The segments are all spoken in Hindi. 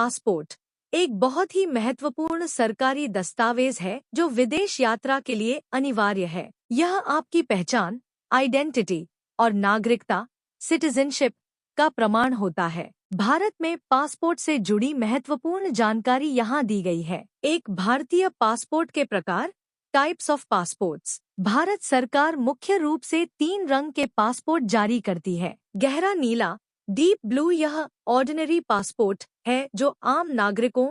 पासपोर्ट एक बहुत ही महत्वपूर्ण सरकारी दस्तावेज है जो विदेश यात्रा के लिए अनिवार्य है। यह आपकी पहचान, आइडेंटिटी और नागरिकता, सिटीजनशिप का प्रमाण होता है। भारत में पासपोर्ट से जुड़ी महत्वपूर्ण जानकारी यहाँ दी गई है। एक भारतीय पासपोर्ट के प्रकार, टाइप्स ऑफ पासपोर्ट्स। भारत सरकार मुख्य रूप से 3 रंग के पासपोर्ट जारी करती है। गहरा नीला, डीप ब्लू यह ऑर्डिनरी पासपोर्ट है जो आम नागरिकों,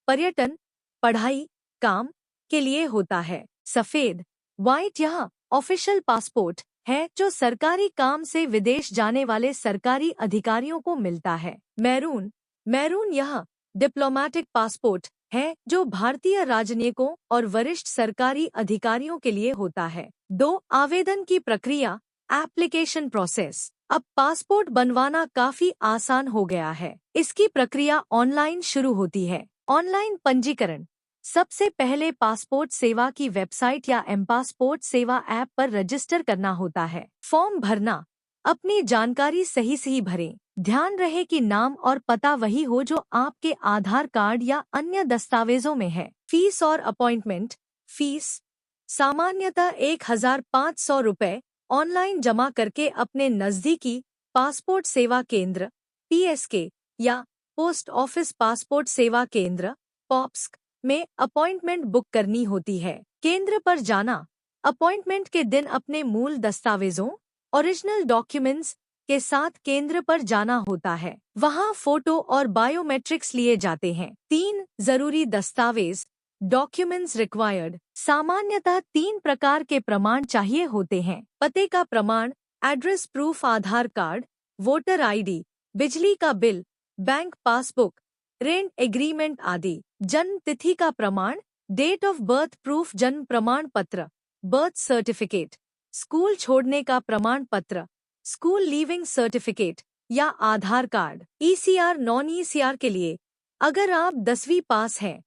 पर्यटन, पढ़ाई, काम के लिए होता है। सफेद, व्हाइट यह ऑफिशियल पासपोर्ट है जो सरकारी काम से विदेश जाने वाले सरकारी अधिकारियों को मिलता है। मैरून, मैरून यह डिप्लोमेटिक पासपोर्ट है जो भारतीय राजनयिकों और वरिष्ठ सरकारी अधिकारियों के लिए होता है। 2. आवेदन की प्रक्रिया, एप्लीकेशन प्रोसेस। अब पासपोर्ट बनवाना काफी आसान हो गया है। इसकी प्रक्रिया ऑनलाइन शुरू होती है। ऑनलाइन पंजीकरण। सबसे पहले पासपोर्ट सेवा की वेबसाइट या एमपासपोर्ट सेवा ऐप पर रजिस्टर करना होता है। फॉर्म भरना। अपनी जानकारी सही भरें। ध्यान रहे कि नाम और पता वही हो जो आपके आधार कार्ड या अन्य दस्तावेजों में है। फीस और अपॉइंटमेंट। फीस सामान्यतः 1,500 रुपये ऑनलाइन जमा करके अपने नजदीकी पासपोर्ट सेवा केंद्र (PSK) या पोस्ट ऑफिस पासपोर्ट सेवा केंद्र (POPSK) में अपॉइंटमेंट बुक करनी होती है। केंद्र पर जाना। अपॉइंटमेंट के दिन अपने मूल दस्तावेजों, ओरिजिनल डॉक्यूमेंट्स के साथ केंद्र पर जाना होता है। वहां फोटो और बायोमेट्रिक्स लिए जाते हैं। 3 जरूरी दस्तावेज, डॉक्यूमेंट्स रिक्वायर्ड। सामान्यतः 3 प्रकार के प्रमाण चाहिए होते हैं। पते का प्रमाण, एड्रेस प्रूफ, आधार कार्ड, वोटर ID, बिजली का bill, bank passbook, rent agreement आदि। जन्म तिथि का प्रमाण, डेट ऑफ बर्थ प्रूफ, जन्म प्रमाण पत्र, बर्थ सर्टिफिकेट। स्कूल छोड़ने का प्रमाण पत्र, स्कूल लीविंग सर्टिफिकेट या आधार कार्ड। ECR, नॉन ECR के लिए अगर आप 10वीं पास हैं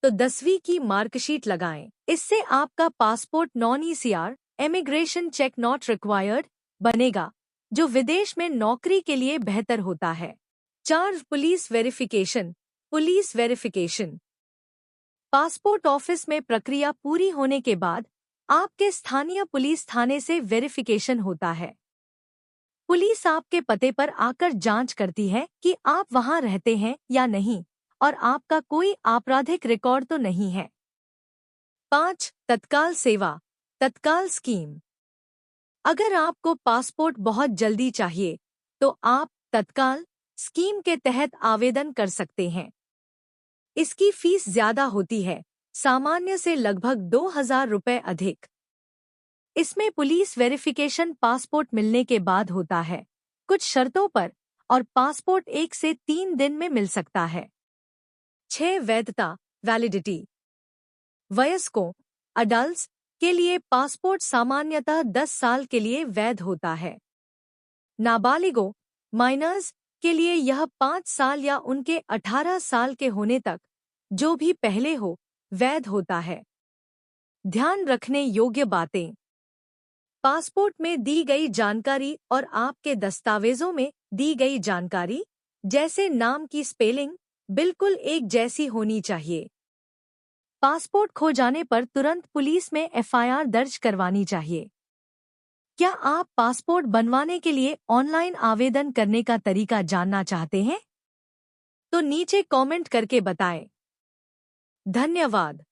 तो 10वीं की मार्कशीट लगाएं। इससे आपका passport non ECR, immigration check not required बनेगा, जो विदेश में नौकरी के लिए बेहतर होता है। 4. Police verification. Police verification passport office में प्रक्रिया पूरी होने के बाद आपके स्थानीय पुलिस थाने से वेरिफिकेशन होता है। पुलिस आपके पते पर आकर जांच करती है कि आप वहां रहते हैं या नहीं और आपका कोई आपराधिक रिकॉर्ड तो नहीं है। 5. तत्काल सेवा, तत्काल स्कीम। अगर आपको पासपोर्ट बहुत जल्दी चाहिए तो आप तत्काल स्कीम के तहत आवेदन कर सकते हैं। इसकी फीस ज्यादा होती है, सामान्य से लगभग 2,000 रुपये अधिक। इसमें पुलिस वेरिफिकेशन पासपोर्ट मिलने के बाद होता है, कुछ शर्तों पर, और पासपोर्ट 1 से 3 दिन में मिल सकता है। 6. वैधता, वैलिडिटी। वयस्कों, अडल्ट्स के लिए पासपोर्ट सामान्यतः 10 साल के लिए वैध होता है। नाबालिगों, माइनर्स के लिए यह 5 साल या उनके 18 साल के होने तक, जो भी पहले हो, वैध होता है। ध्यान रखने योग्य बातें। पासपोर्ट में दी गई जानकारी और आपके दस्तावेजों में दी गई जानकारी, जैसे नाम की स्पेलिंग, बिल्कुल एक जैसी होनी चाहिए। पासपोर्ट खो जाने पर तुरंत पुलिस में FIR दर्ज करवानी चाहिए। क्या आप पासपोर्ट बनवाने के लिए ऑनलाइन आवेदन करने का तरीका जानना चाहते हैं? तो नीचे कमेंट करके बताएं। धन्यवाद।